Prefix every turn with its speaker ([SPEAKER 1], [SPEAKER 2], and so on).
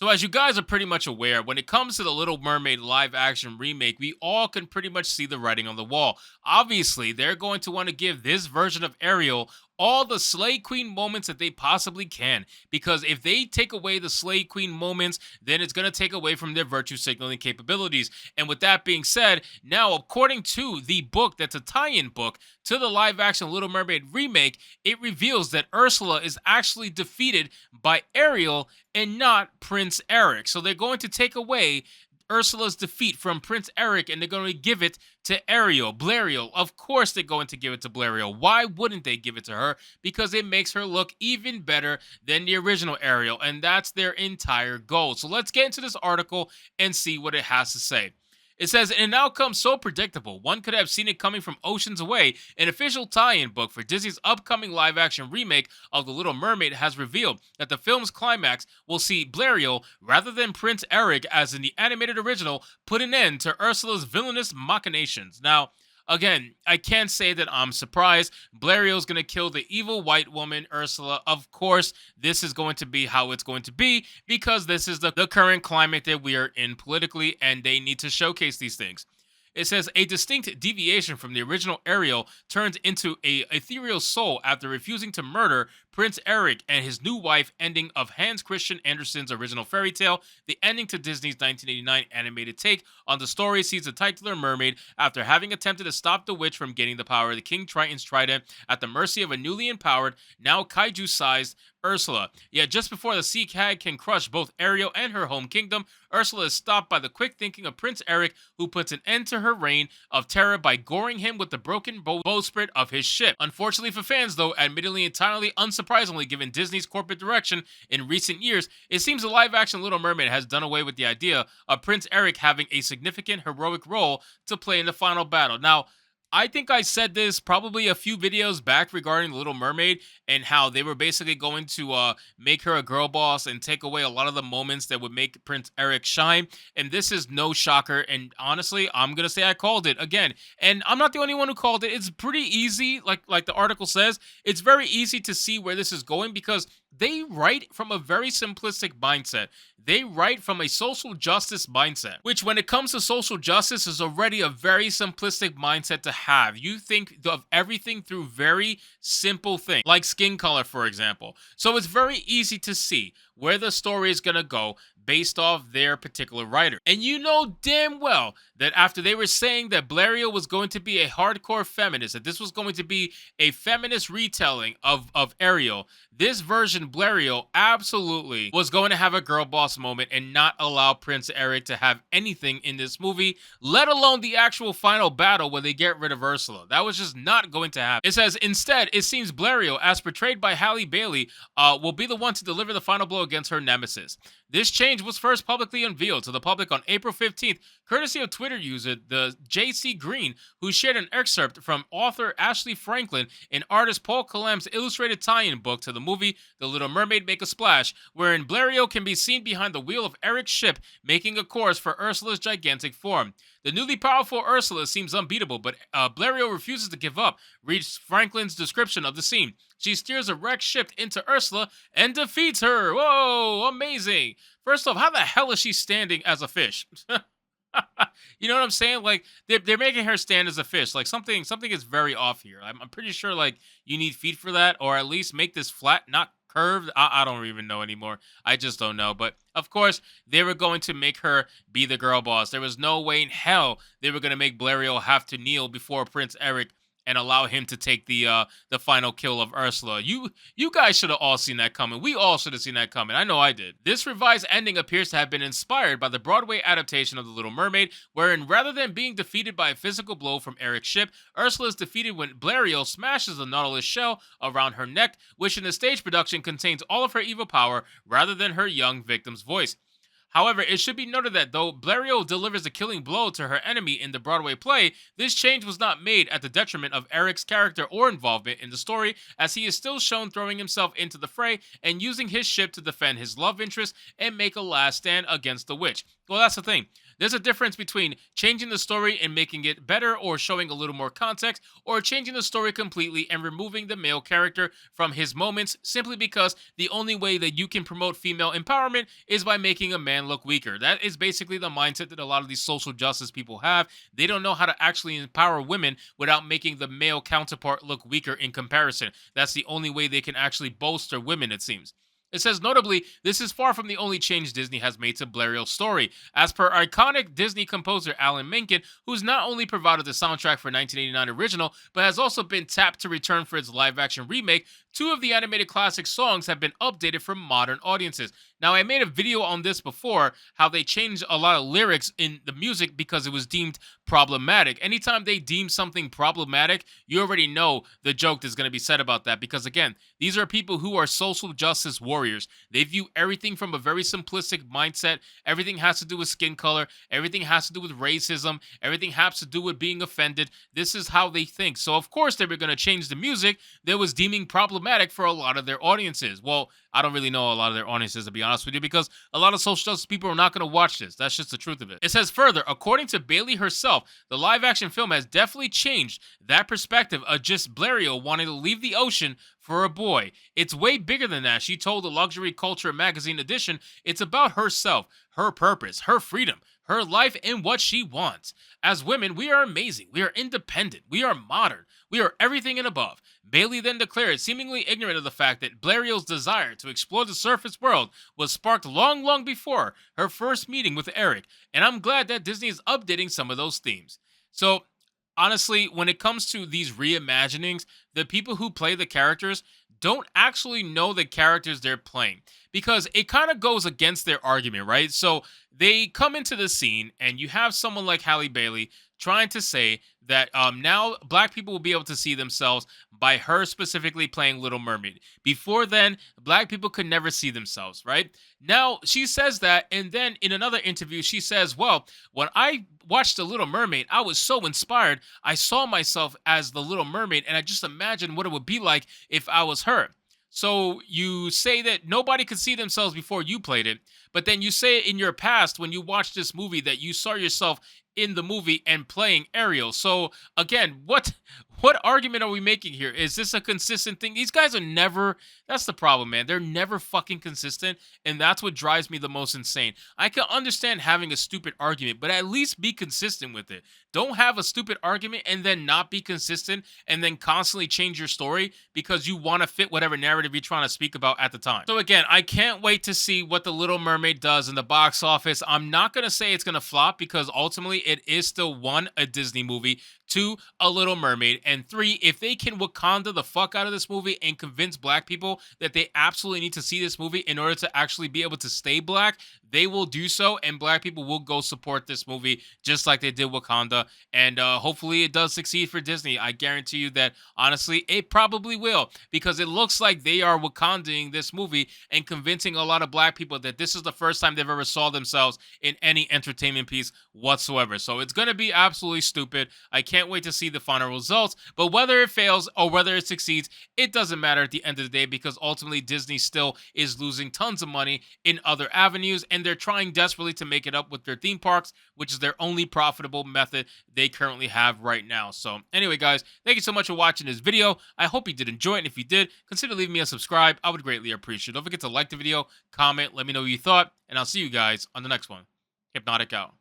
[SPEAKER 1] So, as you guys are pretty much aware, when it comes to the Little Mermaid live action remake, we all can pretty much see the writing on the wall. Obviously, they're going to want to give this version of Ariel all the Slay Queen moments that they possibly can. Because if they take away the Slay Queen moments, then it's going to take away from their virtue signaling capabilities. And with that being said, now, according to the book that's a tie in book to the live action Little Mermaid remake, it reveals that Ursula is actually defeated by Ariel and not Prince Eric. So they're going to take away Ursula's defeat from Prince Eric and they're going to give it to Ariel. Blariel. Of course they're going to give it to Blariel. Why wouldn't they give it to her? Because it makes her look even better than the original Ariel, and that's their entire goal. So let's get into this article and see what it has to say. It says, in an outcome so predictable, one could have seen it coming from oceans away, an official tie-in book for Disney's upcoming live-action remake of The Little Mermaid has revealed that the film's climax will see Blariel, rather than Prince Eric as in the animated original, put an end to Ursula's villainous machinations. Now, again, I can't say that I'm surprised. Blariel's going to kill the evil white woman, Ursula. Of course, this is going to be how it's going to be because this is the current climate that we are in politically, and they need to showcase these things. It says a distinct deviation from the original Ariel turns into a ethereal soul after refusing to murder Prince Eric and his new wife, ending of Hans Christian Andersen's original fairy tale. The ending to Disney's 1989 animated take on the story sees the titular mermaid, after having attempted to stop the witch from gaining the power of the King Triton's trident at the mercy of a newly empowered, now kaiju-sized Ursula. Yet just before the sea hag can crush both Ariel and her home kingdom, Ursula is stopped by the quick thinking of Prince Eric, who puts an end to her reign of terror by goring him with the broken bowsprit of his ship. Unfortunately for fans, though, admittedly entirely unsurprisingly given Disney's corporate direction in recent years, it seems the live-action Little Mermaid has done away with the idea of Prince Eric having a significant heroic role to play in the final battle. Now, I think I said this probably a few videos back regarding Little Mermaid and how they were basically going to make her a girl boss and take away a lot of the moments that would make Prince Eric shine. And this is no shocker. And honestly, I'm going to say I called it again. And I'm not the only one who called it. It's pretty easy, like the article says. It's very easy to see where this is going because they write from a very simplistic mindset. They write from a social justice mindset, which when it comes to social justice is already a very simplistic mindset to have. You think of everything through very simple things, like skin color, for example. So it's very easy to see where the story is going to go based off their particular writer. And you know damn well that after they were saying that Blariel was going to be a hardcore feminist, that this was going to be a feminist retelling of Ariel, this version Blariel absolutely was going to have a girl boss moment and not allow Prince Eric to have anything in this movie, let alone the actual final battle where they get rid of Ursula. That was just not going to happen. It says, instead, it seems Blariel, as portrayed by Halle Bailey, will be the one to deliver the final blow against her nemesis. This change was first publicly unveiled to the public on April 15th, courtesy of Twitter user the JC Green, who shared an excerpt from author Ashley Franklin and artist Paul Kalem's illustrated tie-in book to the movie The Little Mermaid Make a Splash, wherein Blariel can be seen behind the wheel of Eric's ship making a course for Ursula's gigantic form. The newly powerful Ursula seems unbeatable, but Blariel refuses to give up, reads Franklin's description of the scene. She steers a wrecked ship into Ursula and defeats her. Whoa, amazing. First off, how the hell is she standing as a fish? You know what I'm saying? Like, they're making her stand as a fish. Like, something is very off here. I'm pretty sure, like, you need feet for that, or at least make this flat, not curved. I don't even know anymore. I just don't know. But, of course, they were going to make her be the girl boss. There was no way in hell they were going to make Blariel have to kneel before Prince Eric and allow him to take the final kill of Ursula. You guys should have all seen that coming. We all should have seen that coming. I know I did. This revised ending appears to have been inspired by the Broadway adaptation of The Little Mermaid, wherein rather than being defeated by a physical blow from Eric's ship, Ursula is defeated when Blariel smashes the Nautilus shell around her neck, which in the stage production contains all of her evil power rather than her young victim's voice. However, it should be noted that though Blariel delivers a killing blow to her enemy in the Broadway play, this change was not made at the detriment of Eric's character or involvement in the story, as he is still shown throwing himself into the fray and using his ship to defend his love interest and make a last stand against the witch. Well, that's the thing. There's a difference between changing the story and making it better or showing a little more context, or changing the story completely and removing the male character from his moments simply because the only way that you can promote female empowerment is by making a man look weaker. That is basically the mindset that a lot of these social justice people have. They don't know how to actually empower women without making the male counterpart look weaker in comparison. That's the only way they can actually bolster women, it seems. It says, notably, this is far from the only change Disney has made to Blériot's story. As per iconic Disney composer Alan Menken, who's not only provided the soundtrack for 1989 original, but has also been tapped to return for its live-action remake, two of the animated classic songs have been updated for modern audiences. Now, I made a video on this before, how they changed a lot of lyrics in the music because it was deemed problematic. Anytime they deem something problematic, you already know the joke that's going to be said about that. Because again, these are people who are social justice warriors. They view everything from a very simplistic mindset. Everything has to do with skin color. Everything has to do with racism. Everything has to do with being offended. This is how they think. So of course they were going to change the music that was deeming problematic for a lot of their audiences. Well, I don't really know a lot of their audiences, to be honest with you, because a lot of social justice people are not going to watch this. That's just the truth of it. It says further, according to Bailey herself, the live action film has definitely changed that perspective of just Blériot wanting to leave the ocean for a boy. It's way bigger than that. She told the Luxury Culture magazine edition, it's about herself, her purpose, her freedom, her life, and what she wants. As women, we are amazing. We are independent. We are modern. We are everything and above. Bailey then declared, seemingly ignorant of the fact that Blériot's desire to explore the surface world was sparked long, long before her first meeting with Eric, and I'm glad that Disney is updating some of those themes. So, honestly, when it comes to these reimaginings, the people who play the characters don't actually know the characters they're playing because it kind of goes against their argument, right? So they come into the scene and you have someone like Halle Bailey trying to say that now black people will be able to see themselves by her specifically playing Little Mermaid. Before then, black people could never see themselves, right? Now she says that, and then in another interview, she says, well, when I watched The Little Mermaid, I was so inspired. I saw myself as the Little Mermaid, and I just imagined what it would be like if I was her. So you say that nobody could see themselves before you played it, but then you say in your past when you watched this movie that you saw yourself in the movie and playing Ariel. So again, what argument are we making here? Is this a consistent thing? These guys are never, that's the problem, man. They're never fucking consistent, and that's what drives me the most insane. I can understand having a stupid argument, but at least be consistent with it. Don't have a stupid argument and then not be consistent and then constantly change your story because you want to fit whatever narrative you're trying to speak about at the time. So again, I can't wait to see what The Little Mermaid does in the box office. I'm not going to say it's going to flop because ultimately it is still, one, a Disney movie, two, a Little Mermaid, and three, if they can Wakanda the fuck out of this movie and convince black people that they absolutely need to see this movie in order to actually be able to stay black, they will do so, and black people will go support this movie just like they did Wakanda. And hopefully it does succeed for Disney. I guarantee you that, honestly, it probably will, because it looks like they are Wakandaing this movie and convincing a lot of black people that this is the first time they've ever saw themselves in any entertainment piece whatsoever. So it's going to be absolutely stupid. I can't wait to see the final results, but whether it fails or whether it succeeds, it doesn't matter at the end of the day, because ultimately Disney still is losing tons of money in other avenues, and they're trying desperately to make it up with their theme parks, which is their only profitable method they currently have right now. So anyway, guys, thank you so much for watching this video. I hope you did enjoy it, and if you did, consider leaving me a subscribe. I would greatly appreciate it. Don't forget to like the video, comment, let me know what you thought, and I'll see you guys on the next one. Hypnotic out.